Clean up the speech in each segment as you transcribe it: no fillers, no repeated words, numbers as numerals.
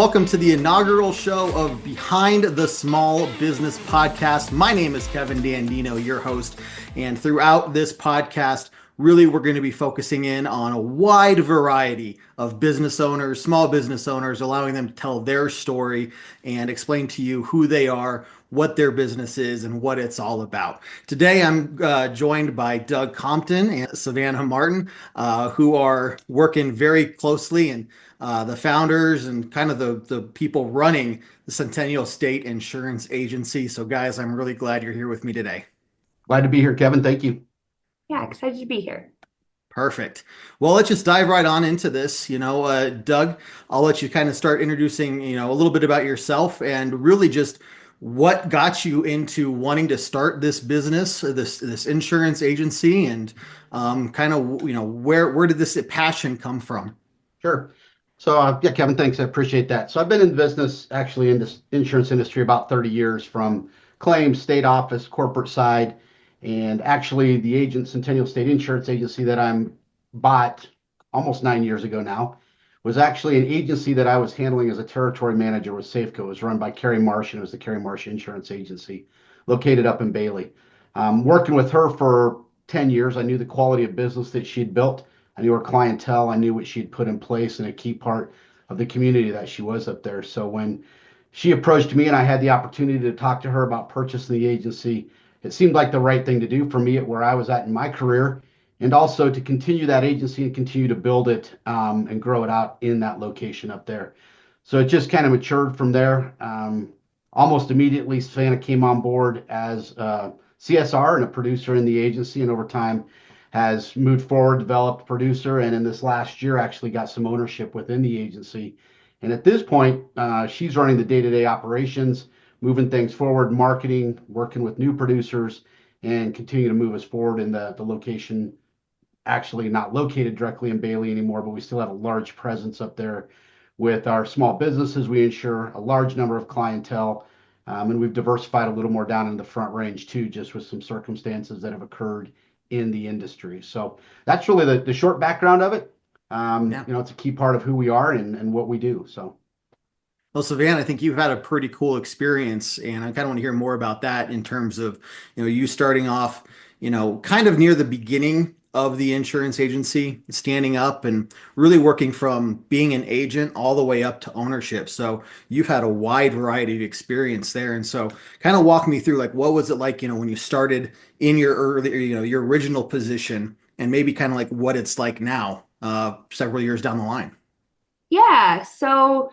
welcome to the inaugural show of Behind the Small Business Podcast. My name is Kevin Dandino, your host, and throughout this podcast, really we're going to be focusing in on a wide variety of business owners, small business owners, allowing them to tell their story and explain to you who they are, what their business is, and what it's all about. Today, I'm joined by Doug Compton and Savannah Martin, who are working very closely and the founders and kind of the people running the Centennial State Insurance Agency. So guys, I'm really glad you're here with me today. Glad to be here, Kevin. Thank you. Yeah, excited to be here. Perfect. Well, let's just dive right on into this. Doug, I'll let you kind of start introducing, a little bit about yourself and really just what got you into wanting to start this business, this insurance agency, and where did this passion come from? Sure. So, Kevin, thanks. I appreciate that. So I've been in business, actually in this insurance industry about 30 years, from claims, state office, corporate side, and actually the Centennial State Insurance Agency that I'm bought almost 9 years ago now was actually an agency that I was handling as a territory manager with Safeco. It was run by Carrie Marsh, and it was the Carrie Marsh Insurance Agency located up in Bailey. Working with her for 10 years, I knew the quality of business that she'd built. I knew her clientele. I knew what she'd put in place and a key part of the community that she was up there. So when she approached me and I had the opportunity to talk to her about purchasing the agency, it seemed like the right thing to do for me at where I was at in my career, and also to continue that agency and continue to build it and grow it out in that location up there. So it just kind of matured from there. Almost immediately, Savannah came on board as a CSR and a producer in the agency, and over time has moved forward, developed producer, and in this last year actually got some ownership within the agency. And at this point, she's running the day-to-day operations, moving things forward, marketing, working with new producers, and continue to move us forward in the location, actually not located directly in Bailey anymore, but we still have a large presence up there with our small businesses. We insure a large number of clientele, and we've diversified a little more down in the Front Range too, just with some circumstances that have occurred in the industry. So that's really the short background of it. It's a key part of who we are and what we do. So. Well, Savannah, I think you've had a pretty cool experience, and I kind of want to hear more about that in terms of, you starting off, kind of near the beginning of the insurance agency, standing up and really working from being an agent all the way up to ownership. So you've had a wide variety of experience there. And so kind of walk me through, like, what was it like, when you started in your early, your original position, and maybe kind of like what it's like now, several years down the line. Yeah, so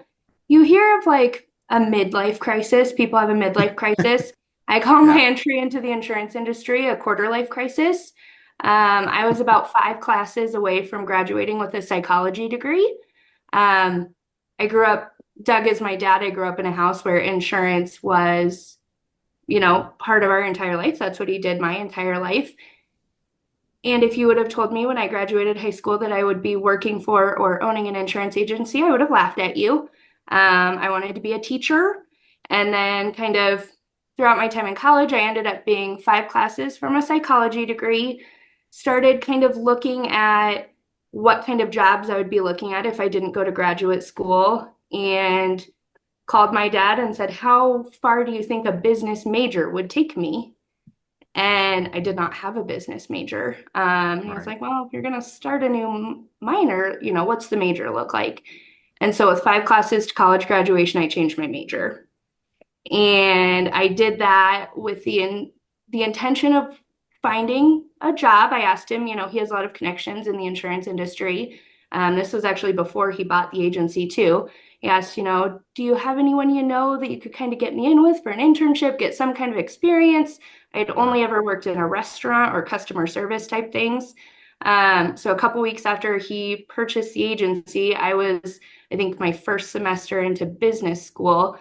you hear of like a midlife crisis. People have a midlife crisis. I call my entry into the insurance industry a quarter life crisis. I was about 5 classes away from graduating with a psychology degree. I grew up, Doug is my dad. I grew up in a house where insurance was, part of our entire life. That's what he did my entire life. And if you would have told me when I graduated high school that I would be working for or owning an insurance agency, I would have laughed at you. I wanted to be a teacher. And then kind of throughout my time in college, I ended up being 5 classes from a psychology degree. Started kind of looking at what kind of jobs I would be looking at if I didn't go to graduate school, and called my dad and said, how far do you think a business major would take me? And I did not have a business major. He was like, well, if you're going to start a new minor, what's the major look like? And so with 5 classes to college graduation, I changed my major. And I did that with the intention of finding a job. I asked him, he has a lot of connections in the insurance industry. This was actually before he bought the agency too. He asked, do you have anyone that you could kind of get me in with for an internship, get some kind of experience? I'd only ever worked in a restaurant or customer service type things. So a couple weeks after he purchased the agency, I was, I think, my first semester into business school.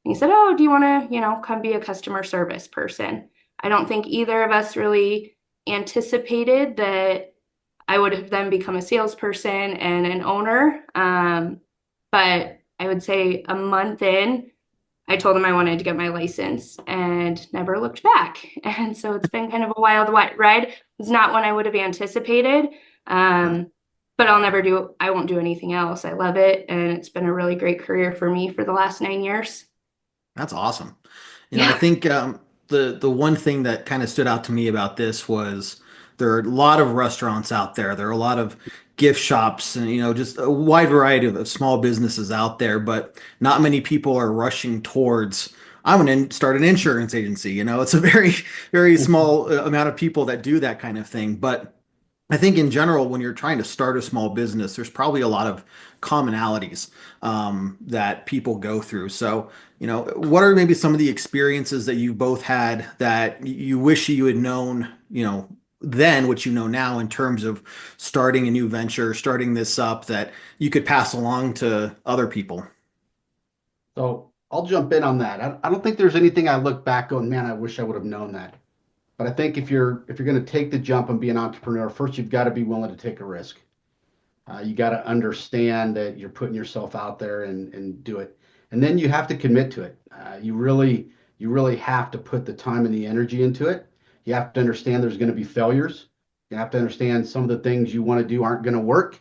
And he said, oh, do you want to, come be a customer service person? I don't think either of us really anticipated that I would have then become a salesperson and an owner. But I would say a month in, I told him I wanted to get my license and never looked back. And so it's been kind of a wild ride. It's not one I would have anticipated. But but I won't do anything else. I love it. And it's been a really great career for me for the last 9 years. That's awesome. I Yeah. think the one thing that kind of stood out to me about this was there are a lot of restaurants out there. There are a lot of gift shops and just a wide variety of small businesses out there, but not many people are rushing towards. I'm going to start an insurance agency. It's a very, very small amount of people that do that kind of thing. But I think in general, when you're trying to start a small business, there's probably a lot of commonalities that people go through. So, what are maybe some of the experiences that you both had that you wish you had known, then what you know now in terms of starting a new venture, starting this up that you could pass along to other people? So I'll jump in on that. I don't think there's anything I look back on, man, I wish I would have known that. But I think if you're going to take the jump and be an entrepreneur, first you've got to be willing to take a risk. You got to understand that you're putting yourself out there and do it. And then you have to commit to it. You really have to put the time and the energy into it. You have to understand there's going to be failures. You have to understand some of the things you want to do aren't going to work,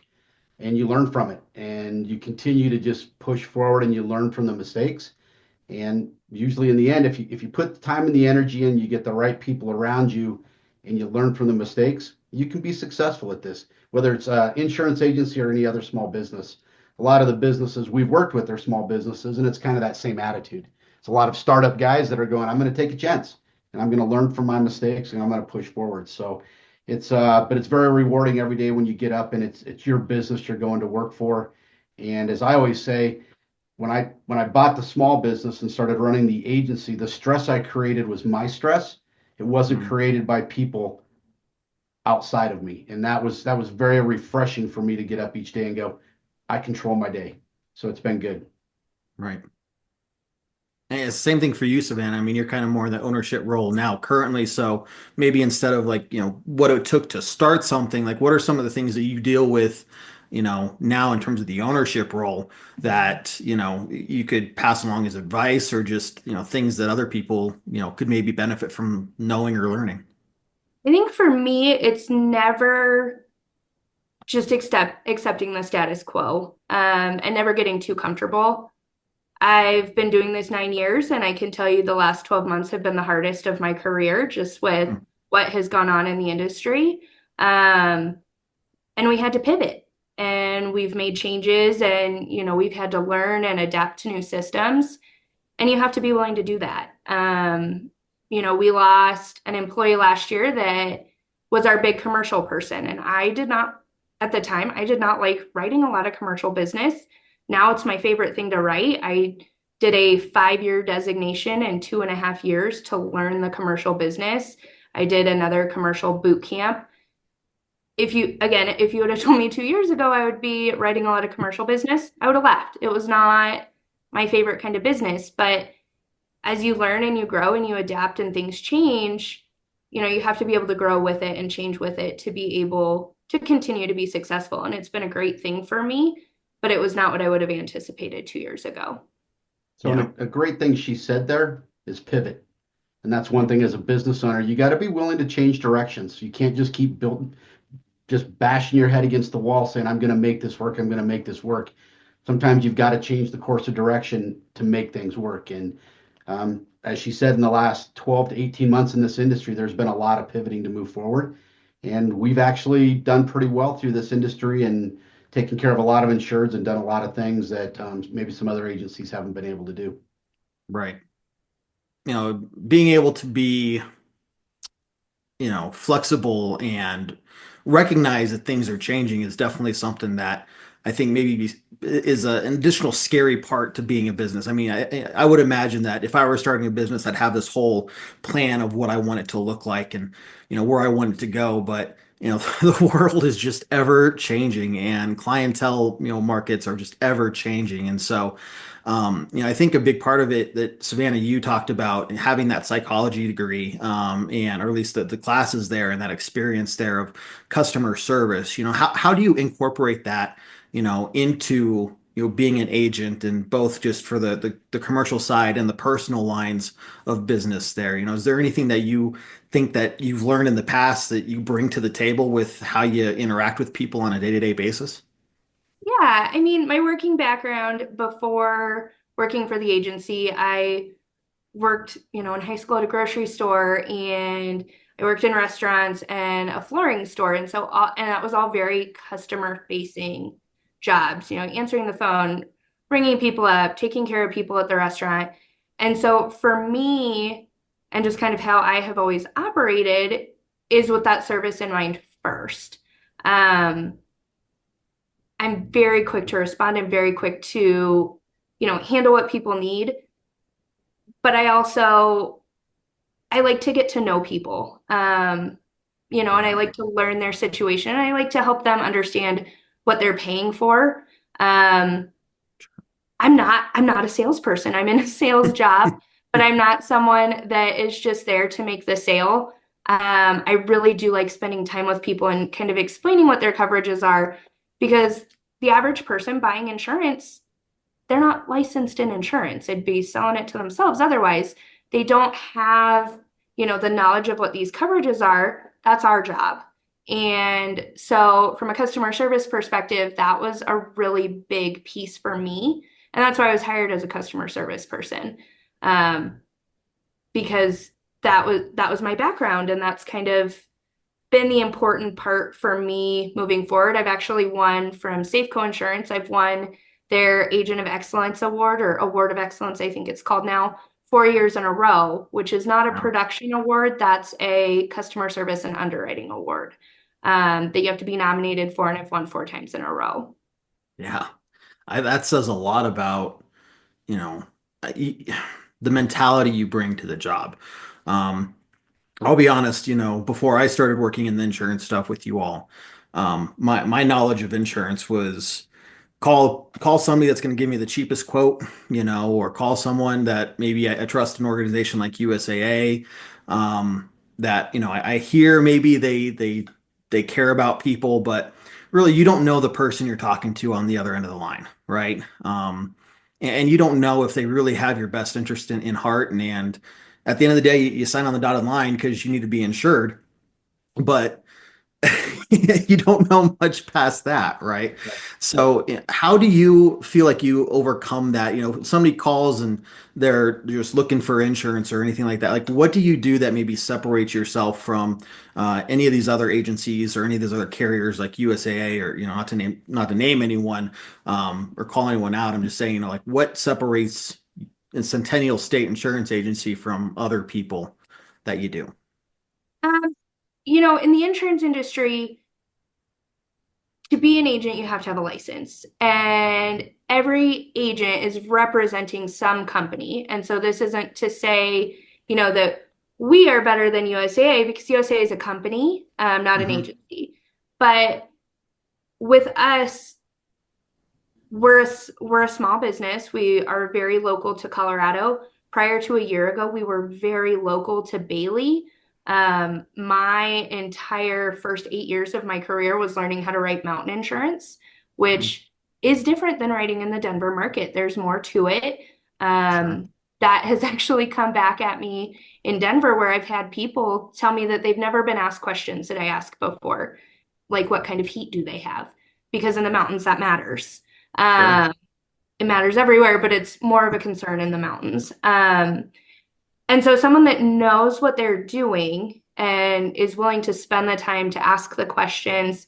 and you learn from it. And you continue to just push forward and you learn from the mistakes. And usually in the end, if you put the time and the energy in, you get the right people around you and you learn from the mistakes, you can be successful at this, whether it's an insurance agency or any other small business. A lot of the businesses we've worked with are small businesses, and it's kind of that same attitude. It's a lot of startup guys that are going, I'm going to take a chance and I'm going to learn from my mistakes and I'm going to push forward. So but it's very rewarding every day when you get up and it's your business you're going to work for. And as I always say, when I bought the small business and started running the agency, the stress I created was my stress. It wasn't Mm, created by people outside of me, and that was very refreshing for me to get up each day and go, I control my day. So it's been good. right. And it's the same thing for you, Savannah. I mean, you're kind of more in the ownership role now currently. So maybe instead of like, what it took to start something, like what are some of the things that you deal with, now in terms of the ownership role that, you could pass along as advice or just, things that other people, could maybe benefit from knowing or learning. I think for me, it's never just accepting the status quo, and never getting too comfortable. I've been doing this 9 years, and I can tell you the last 12 months have been the hardest of my career, just with Mm, what has gone on in the industry. Um, and we had to pivot, and we've made changes, and we've had to learn and adapt to new systems, and you have to be willing to do that. We lost an employee last year that was our big commercial person, and at the time, I did not like writing a lot of commercial business. Now it's my favorite thing to write. I did a 5 year designation in 2.5 years to learn the commercial business. I did another commercial boot camp. If you would have told me 2 years ago I would be writing a lot of commercial business, I would have laughed. It was not my favorite kind of business. But as you learn and you grow and you adapt and things change, you have to be able to grow with it and change with it to be able to continue to be successful. And it's been a great thing for me, but it was not what I would have anticipated 2 years ago. So yeah. a great thing she said there is pivot. And that's one thing as a business owner, you got to be willing to change directions. You can't just keep building, just bashing your head against the wall saying, I'm going to make this work. I'm going to make this work. Sometimes you've got to change the course of direction to make things work. And as she said, in the last 12 to 18 months in this industry, there's been a lot of pivoting to move forward. And we've actually done pretty well through this industry and taken care of a lot of insureds and done a lot of things that maybe some other agencies haven't been able to do. Right. Being able to be flexible and recognize that things are changing is definitely something that I think is an additional scary part to being a business. I mean, I would imagine that if I were starting a business, I'd have this whole plan of what I want it to look like and, where I want it to go. But, the world is just ever changing and clientele, markets are just ever changing. And so, I think a big part of it that Savannah, you talked about having that psychology degree, or at least the classes there and that experience there of customer service, how do you incorporate that, into being an agent and both just for the commercial side and the personal lines of business there. Is there anything that you think that you've learned in the past that you bring to the table with how you interact with people on a day-to-day basis? Yeah, I mean, my working background before working for the agency, I worked, in high school at a grocery store, and I worked in restaurants and a flooring store. And and that was all very customer facing jobs, answering the phone, bringing people up, taking care of people at the restaurant. And so for me, and just kind of how I have always operated is with that service in mind first. Um, I'm very quick to respond. I'm very quick to, handle what people need. But I like to get to know people, and I Yeah. like to learn their situation, and I like to help them understand what they're paying for. Um, I'm not a salesperson. I'm in a sales job, but I'm not someone that is just there to make the sale. I really do like spending time with people and kind of explaining what their coverages are, because the average person buying insurance, they're not licensed in insurance. They'd be selling it to themselves otherwise. They don't have, the knowledge of what these coverages are. That's our job. And so from a customer service perspective, that was a really big piece for me. And that's why I was hired as a customer service person. Um, because that was my background, and that's kind of been the important part for me moving forward. I've actually won from Safeco Insurance. I've won their Agent of Excellence Award, or Award of Excellence, I think it's called now, 4 years in a row, which is not a Wow. production award. That's a customer service and underwriting award, that you have to be nominated for, and I've won 4 times in a row. Yeah. That says a lot about, you know, y- the mentality you bring to the job. Um, I'll be honest, before I started working in the insurance stuff with you all, my knowledge of insurance was call somebody that's going to give me the cheapest quote, or call someone that maybe I trust an organization like USAA, that I hear maybe they care about people, but really you don't know the person you're talking to on the other end of the line, right? And you don't know if they really have your best interest in heart. And at the end of the day, you sign on the dotted line because you need to be insured, but you don't know much past that, right? So, how do you feel like you overcome that? Somebody calls and they're just looking for insurance or anything like that. Like, what do you do that maybe separates yourself from any of these other agencies or any of these other carriers like USAA, or not to name anyone, or call anyone out. I'm just saying, like, what separates a Centennial State Insurance Agency from other people that you do? Um, in the insurance industry, to be an agent, you have to have a license, and every agent is representing some company. And so this isn't to say, that we are better than USAA, because USAA is a company, not an Hmm. agency. But with us, we're a small business. We are very local to Colorado. Prior to a year ago, we were very local to Bailey. My entire first 8 years of my career was learning how to write mountain insurance, which is different than writing in the Denver market. There's more to it. Sure. That has actually come back at me in Denver, where I've had people tell me that they've never been asked questions that I asked before, like what kind of heat do they have? Because in the mountains, that matters. Sure. Um, it matters everywhere, but it's more of a concern in the mountains. And so someone that knows what they're doing and is willing to spend the time to ask the questions,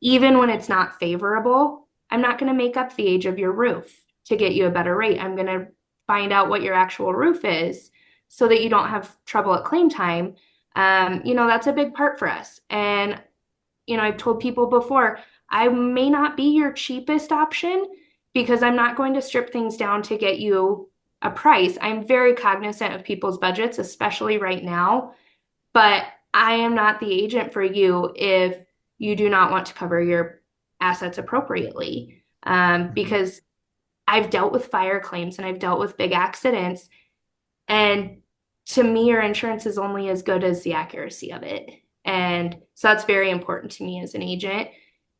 even when it's not favorable, I'm not going to make up the age of your roof to get you a better rate. I'm going to find out what your actual roof is so that you don't have trouble at claim time. That's a big part for us. And, I've told people before, I may not be your cheapest option because I'm not going to strip things down to get you a price. I'm very cognizant of people's budgets, especially right now, but I am not the agent for you if you do not want to cover your assets appropriately. Mhm. Because I've dealt with fire claims and I've dealt with big accidents, and to me, your insurance is only as good as the accuracy of it. And so that's very important to me as an agent.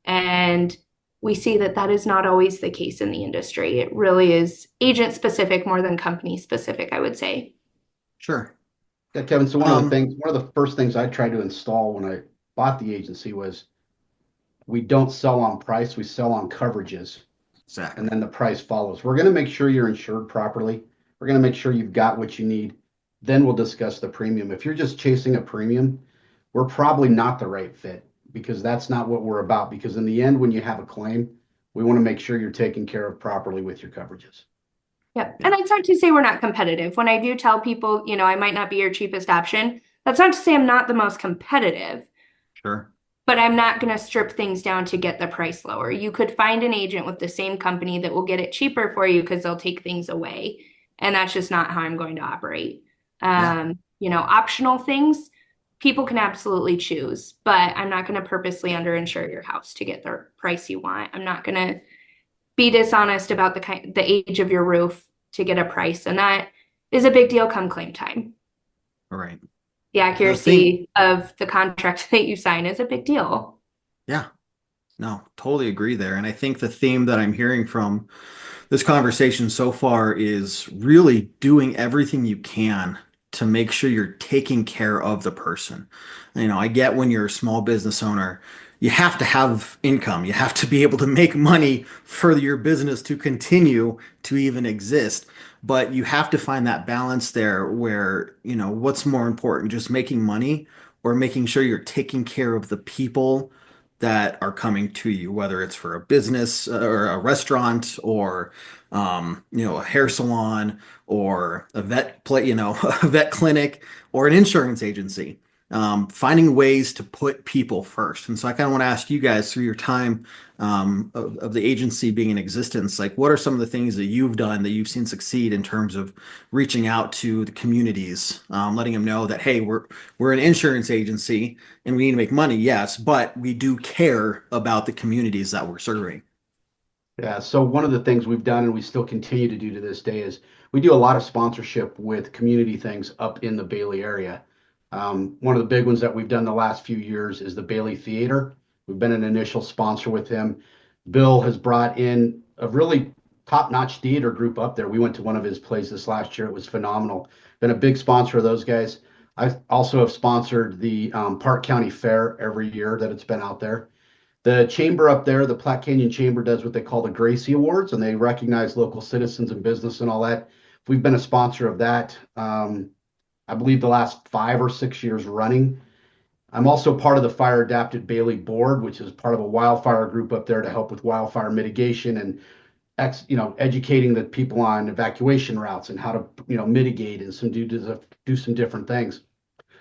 And we see that that is not always the case in the industry. It really is agent specific more than company specific, I would say. Sure. Yeah, Kevin. So Um, one of the first things I tried to install when I bought the agency was we don't sell on price, we sell on coverages, and exactly. then the price follows. We're going to make sure you're insured properly. We're going to make sure you've got what you need. Then we'll discuss the premium. If you're just chasing a premium, we're probably not the right fit because that's not what we're about. Because in the end, when you have a claim, we want to make sure you're taken care of properly with your coverages. Yep. Yeah, And it's not to say we're not competitive. When I do tell people, I might not be your cheapest option, that's not to say I'm not the most competitive, sure. but I'm not going to strip things down to get the price lower. You could find an agent with the same company that will get it cheaper for you because they'll take things away. And that's just not how I'm going to operate. Yeah. Optional things, people can absolutely choose, but I'm not going to purposely underinsure your house to get the price you want. I'm not going to be dishonest about the age of your roof to get a price, and that is a big deal come claim time. All right. The The thing, accuracy of the contract that you sign is a big deal. yeah, no, totally agree there. And I think the theme that I'm hearing from this conversation so far is really doing everything you can to make sure you're taking care of the person. I get when you're a small business owner, you have to have income. You have to be able to make money for your business to continue to even exist. But you have to find that balance there where, what's more important, just making money or making sure you're taking care of the people that are coming to you, whether it's for a business or a restaurant or a hair salon or a a vet clinic or an insurance agency. Finding ways to put people first. And so I kind of want to ask you guys through your time of the agency being in existence, like what are some of the things that you've done that you've seen succeed in terms of reaching out to the communities, letting them know that, hey, we're an insurance agency and we need to make money, yes, but we do care about the communities that we're serving. Yeah, so one of the things we've done and we still continue to do to this day is we do a lot of sponsorship with community things up in the Bailey area. One of the big ones that we've done the last few years is the Bailey Theater. We've been an initial sponsor with him. Bill has brought in a really top-notch theater group up there. We went to one of his plays last year. It was phenomenal. Been a big sponsor of those guys. I also have sponsored the Park County Fair every year that it's been out there. The chamber up there, the Platte Canyon Chamber, does what they call the Gracie Awards, and they recognize local citizens and business and all that. We've been a sponsor of that, I believe, the last 5 or 6 years running. I'm also part of the Fire Adapted Bailey Board, which is part of a wildfire group up there to help with wildfire mitigation and educating the people on evacuation routes and how to mitigate and do some different things.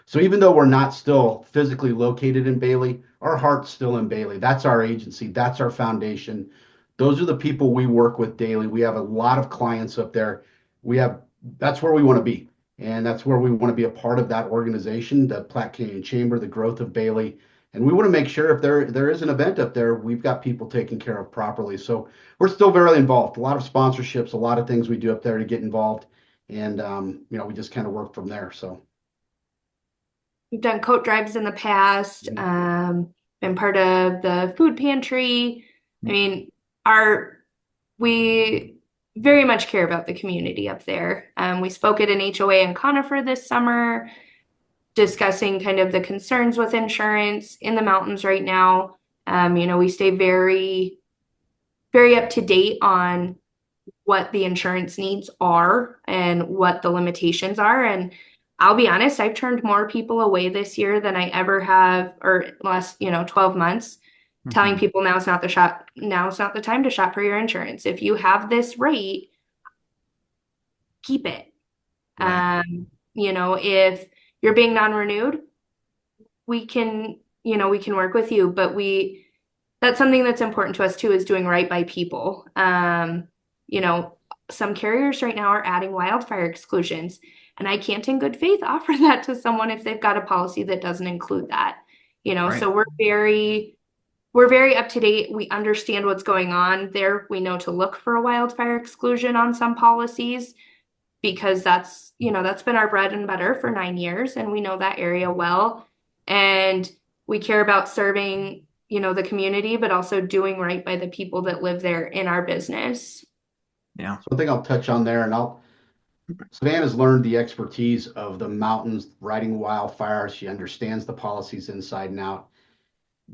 So even though we're not still physically located in Bailey, our heart's still in Bailey. That's our agency. That's our foundation. Those are the people we work with daily. We have a lot of clients up there. That's where we want to be. And that's where we want to be a part of that organization, the Platte Canyon Chamber, the growth of Bailey. And we want to make sure if there is an event up there, we've got people taken care of properly. So we're still very involved. A lot of sponsorships, a lot of things we do up there to get involved. And, we just kind of work from there. So. We've done coat drives in the past, been part of the food pantry. I mean, we very much care about the community up there. We spoke at an HOA in Conifer this summer, discussing kind of the concerns with insurance in the mountains right now. We stay very, very up to date on what the insurance needs are and what the limitations are. And I'll be honest, I've turned more people away this year than I ever have, or last, 12 months, telling Mhm. people now is not the time to shop for your insurance. If you have this rate, keep it. Right. If you're being non-renewed, we can work with you, but that's something that's important to us too, is doing right by people. Some carriers right now are adding wildfire exclusions, and I can't in good faith offer that to someone if they've got a policy that doesn't include that. Right. So we're very up to date. We understand what's going on there. We know to look for a wildfire exclusion on some policies because that's been our bread and butter for 9 years, and we know that area well. And we care about serving, the community, but also doing right by the people that live there in our business. Yeah. So one thing I'll touch on there, and Savannah's learned the expertise of the mountains, riding wildfires. She understands the policies inside and out.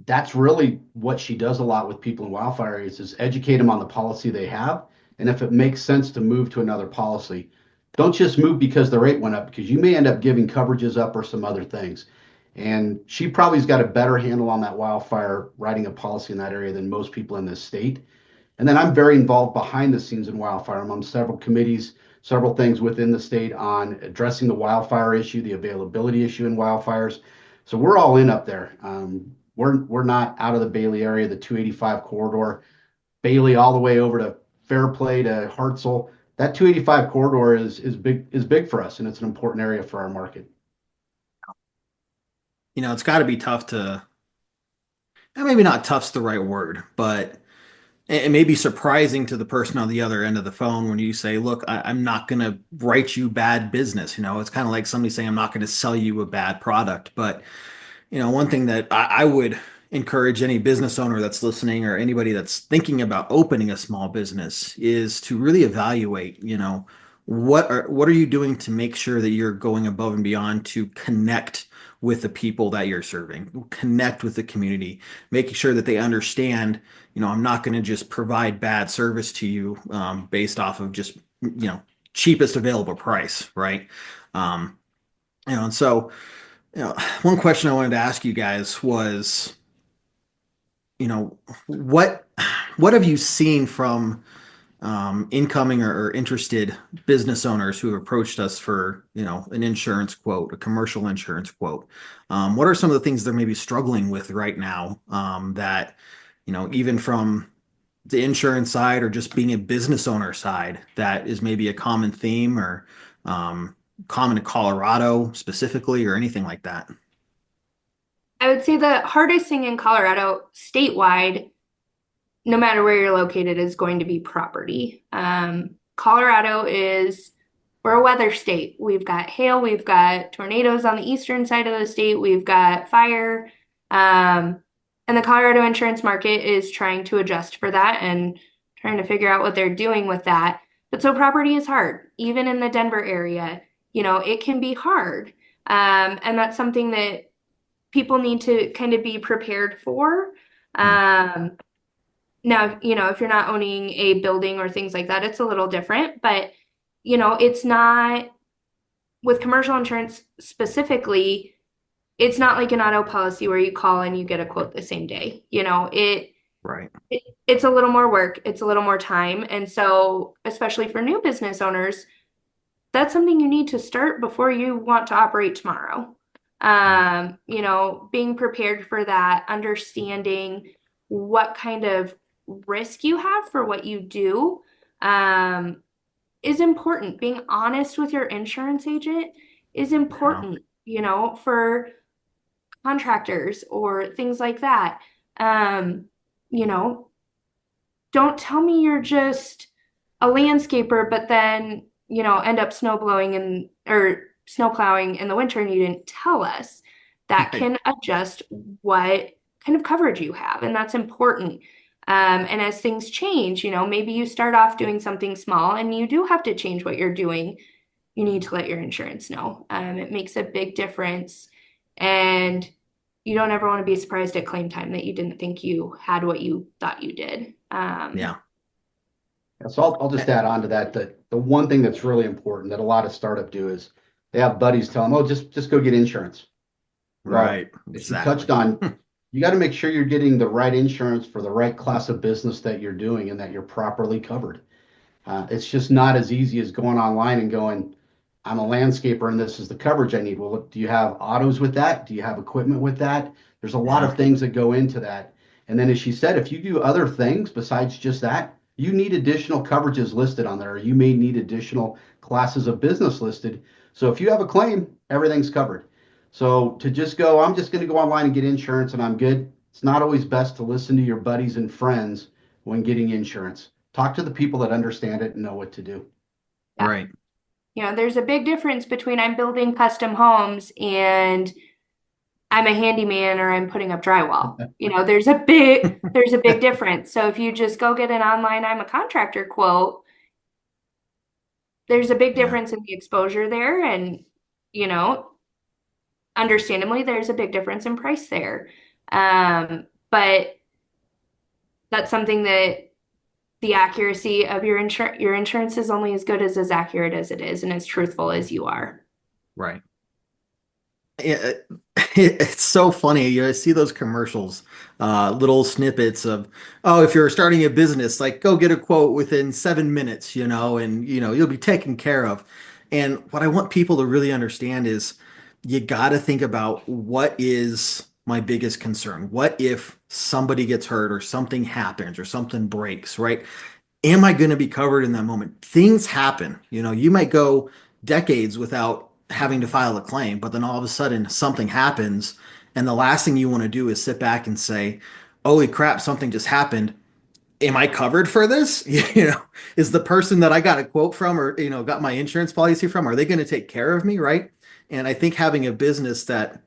That's really what she does a lot with people in wildfire areas is educate them on the policy they have. And if it makes sense to move to another policy, don't just move because the rate went up, because you may end up giving coverages up or some other things. And she probably's got a better handle on that wildfire, writing a policy in that area than most people in this state. And then I'm very involved behind the scenes in wildfire. I'm on several committees, several things within the state on addressing the wildfire issue, the availability issue in wildfires. So we're all in up there. We're not out of the Bailey area, the 285 corridor, Bailey all the way over to Fairplay to Hartselle. That 285 corridor is big for us, and it's an important area for our market. It's got to be tough maybe not tough's the right word, but it may be surprising to the person on the other end of the phone when you say, look, I'm not going to write you bad business. It's kind of like somebody saying, I'm not going to sell you a bad product. But, one thing that I would encourage any business owner that's listening or anybody that's thinking about opening a small business is to really evaluate, what are you doing to make sure that you're going above and beyond to connect with the people that you're serving, connect with the community, making sure that they understand, I'm not going to just provide bad service to you based off of just, cheapest available price, right? And so, one question I wanted to ask you guys was, what have you seen from incoming or interested business owners who have approached us for, an insurance quote, a commercial insurance quote? What are some of the things they're maybe struggling with right now that, even from the insurance side or just being a business owner side, that is maybe a common theme or common to Colorado specifically or anything like that? I would say the hardest thing in Colorado statewide, no matter where you're located, is going to be property. Colorado we're a weather state. We've got hail, we've got tornadoes on the eastern side of the state, we've got fire. And the Colorado insurance market is trying to adjust for that and trying to figure out what they're doing with that. But so property is hard, even in the Denver area, it can be hard. And that's something that people need to kind of be prepared for. Now, if you're not owning a building or things like that, it's a little different, but it's not with commercial insurance specifically, it's not like an auto policy where you call and you get a quote the same day. Right. It's a little more work, it's a little more time. And so, especially for new business owners, that's something you need to start before you want to operate tomorrow. Being prepared for that, understanding what kind of risk you have for what you do, is important. Being honest with your insurance agent is important, for contractors or things like that. You know, don't tell me you're just a landscaper, but then, end up snow blowing or snow plowing in the winter and you didn't tell us. That Right. can adjust what kind of coverage you have, and that's important. And as things change, maybe you start off doing something small and you do have to change what you're doing. You need to let your insurance know. It makes a big difference. And you don't ever want to be surprised at claim time that you didn't think you had what you thought you did. Yeah. So I'll just add on to that, the one thing that's really important that a lot of startup do is they have buddies tell them, oh, just go get insurance. Right. Well, as you Exactly. touched on, you got to make sure you're getting the right insurance for the right class of business that you're doing and that you're properly covered. It's just not as easy as going online and going, I'm a landscaper and this is the coverage I need. Well, do you have autos with that? Do you have equipment with that? There's a lot Yeah. of things that go into that. And then, as she said, if you do other things besides just that, you need additional coverages listed on there. Or you may need additional classes of business listed. So if you have a claim, everything's covered. So to just go, I'm just going to go online and get insurance and I'm good. It's not always best to listen to your buddies and friends when getting insurance. Talk to the people that understand it and know what to do. Yeah. Right. There's a big difference between I'm building custom homes and I'm a handyman or I'm putting up drywall. There's a big difference. So if you just go get an online I'm a contractor quote, there's a big Yeah. difference in the exposure there, and you know, understandably there's a big difference in price there. But that's something that the accuracy of your insurance is only as accurate as it is and as truthful as you are. Right. It, it's so funny. You see those commercials, little snippets of, oh, if you're starting a business, like go get a quote within 7 minutes, and you'll be taken care of. And what I want people to really understand is you got to think about what is my biggest concern? What if somebody gets hurt or something happens or something breaks, right? Am I going to be covered in that moment? Things happen. You might go decades without having to file a claim, but then all of a sudden something happens, and the last thing you want to do is sit back and say, "Holy crap, something just happened. Am I covered for this?" Is the person that I got a quote from or got my insurance policy from, are they going to take care of me, right? And I think having a business that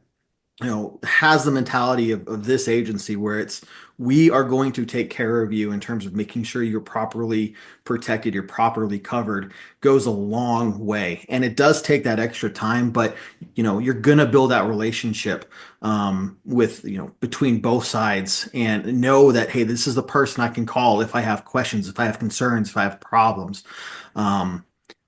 has the mentality of this agency where it's we are going to take care of you in terms of making sure you're properly protected, you're properly covered, goes a long way. And it does take that extra time, but you're gonna build that relationship with between both sides and know that hey, this is the person I can call if I have questions, if I have concerns, if I have problems. Um,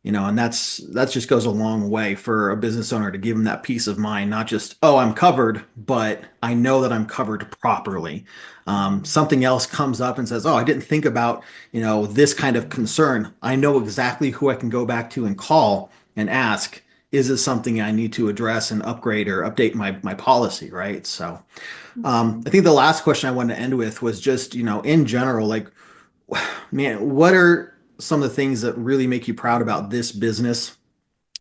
and that just goes a long way for a business owner to give them that peace of mind, not just, oh, I'm covered, but I know that I'm covered properly. Something else comes up and says, oh, I didn't think about, this kind of concern. I know exactly who I can go back to and call and ask, is this something I need to address and upgrade or update my policy, right? So, I think the last question I wanted to end with was just, in general, like, man, what are some of the things that really make you proud about this business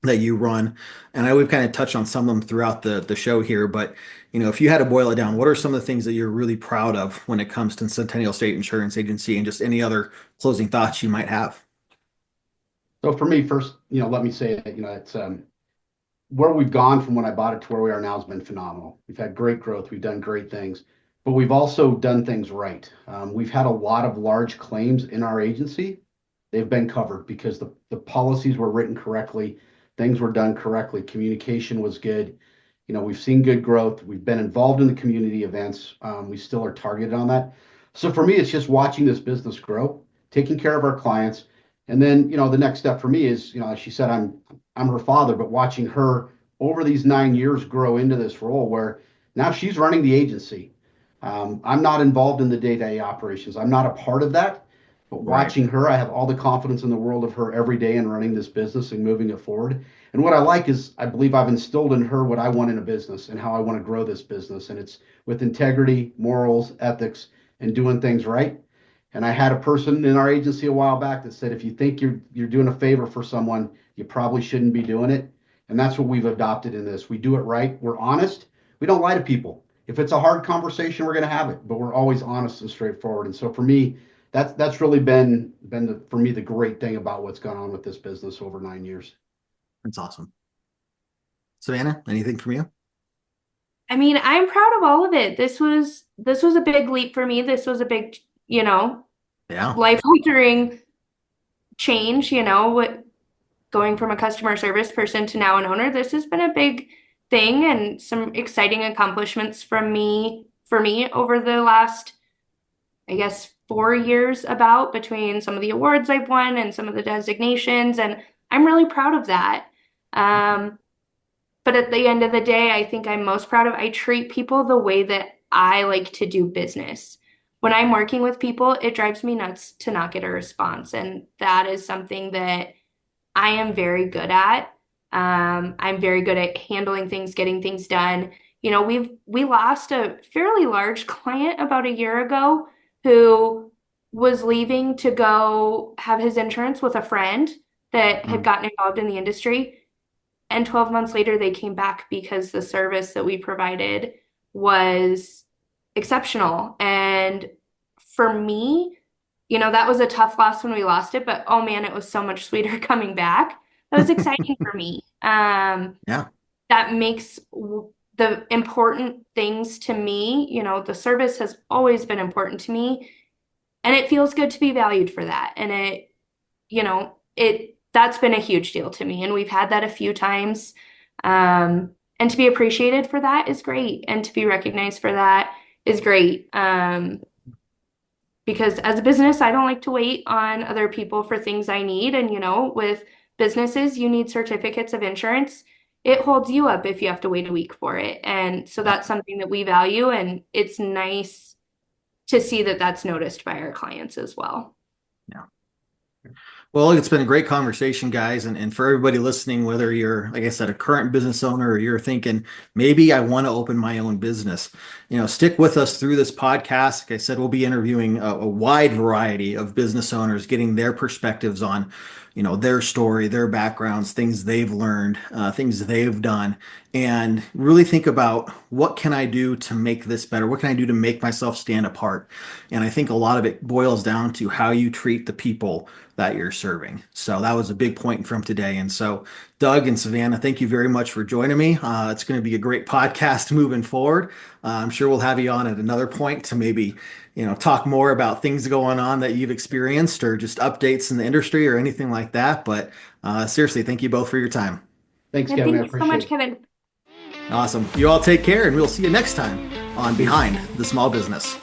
that you run? And I know we've kind of touched on some of them throughout the show here, but if you had to boil it down, what are some of the things that you're really proud of when it comes to Centennial State Insurance Agency and just any other closing thoughts you might have? So for me, first, let me say that, it's where we've gone from when I bought it to where we are now has been phenomenal. We've had great growth. We've done great things, but we've also done things right. We've had a lot of large claims in our agency. They've been covered because the policies were written correctly, things were done correctly, communication was good. We've seen good growth. We've been involved in the community events. We still are targeted on that. So for me, it's just watching this business grow, taking care of our clients. And then, the next step for me is, as she said, I'm her father, but watching her over these 9 years grow into this role where now she's running the agency. I'm not involved in the day-to-day operations. I'm not a part of that. But Right. watching her, I have all the confidence in the world of her every day in running this business and moving it forward. And what I like is I believe I've instilled in her what I want in a business and how I want to grow this business. And it's with integrity, morals, ethics, and doing things right. And I had a person in our agency a while back that said, if you think you're doing a favor for someone, you probably shouldn't be doing it. And that's what we've adopted in this. We do it right. We're honest. We don't lie to people. If it's a hard conversation, we're going to have it, but we're always honest and straightforward. And so for me, that's really been for me the great thing about what's gone on with this business over 9 years. That's awesome. Savannah, anything from you? I mean, I'm proud of all of it. This was a big leap for me. This was a big, Yeah. life-altering change, what going from a customer service person to now an owner. This has been a big thing and some exciting accomplishments for me over the last, I guess, 4 years about between some of the awards I've won and some of the designations, and I'm really proud of that. Um, but at the end of the day, I think I'm most proud of I treat people the way that I like to do business. When I'm working with people, it drives me nuts to not get a response, and that is something that I am very good at. I'm very good at handling things, getting things done. We lost a fairly large client about a year ago who was leaving to go have his insurance with a friend that had Mm. gotten involved in the industry. And 12 months later, they came back because the service that we provided was exceptional. And for me, that was a tough loss when we lost it, but oh man, it was so much sweeter coming back. That was exciting for me. Yeah. That makes the important things to me, the service has always been important to me, and it feels good to be valued for that. And that's been a huge deal to me. And we've had that a few times. And to be appreciated for that is great. And to be recognized for that is great. Because as a business, I don't like to wait on other people for things I need. And, with businesses, you need certificates of insurance. It holds you up if you have to wait a week for it. And so that's something that we value. And it's nice to see that that's noticed by our clients as well. Yeah. Well, it's been a great conversation, guys. And for everybody listening, whether you're, like I said, a current business owner or you're thinking, maybe I want to open my own business, stick with us through this podcast. Like I said, we'll be interviewing a wide variety of business owners, getting their perspectives on, their story, their backgrounds, things they've learned, things they've done, and really think about what can I do to make this better? What can I do to make myself stand apart? And I think a lot of it boils down to how you treat the people that you're serving. So that was a big point from today. And so, Doug and Savannah, thank you very much for joining me. It's going to be a great podcast moving forward. I'm sure we'll have you on at another point to maybe, talk more about things going on that you've experienced or just updates in the industry or anything like that. But seriously, thank you both for your time. Thanks, And Kevin. I thank you so appreciate much, it. Kevin. Awesome. You all take care, and we'll see you next time on Behind the Small Business.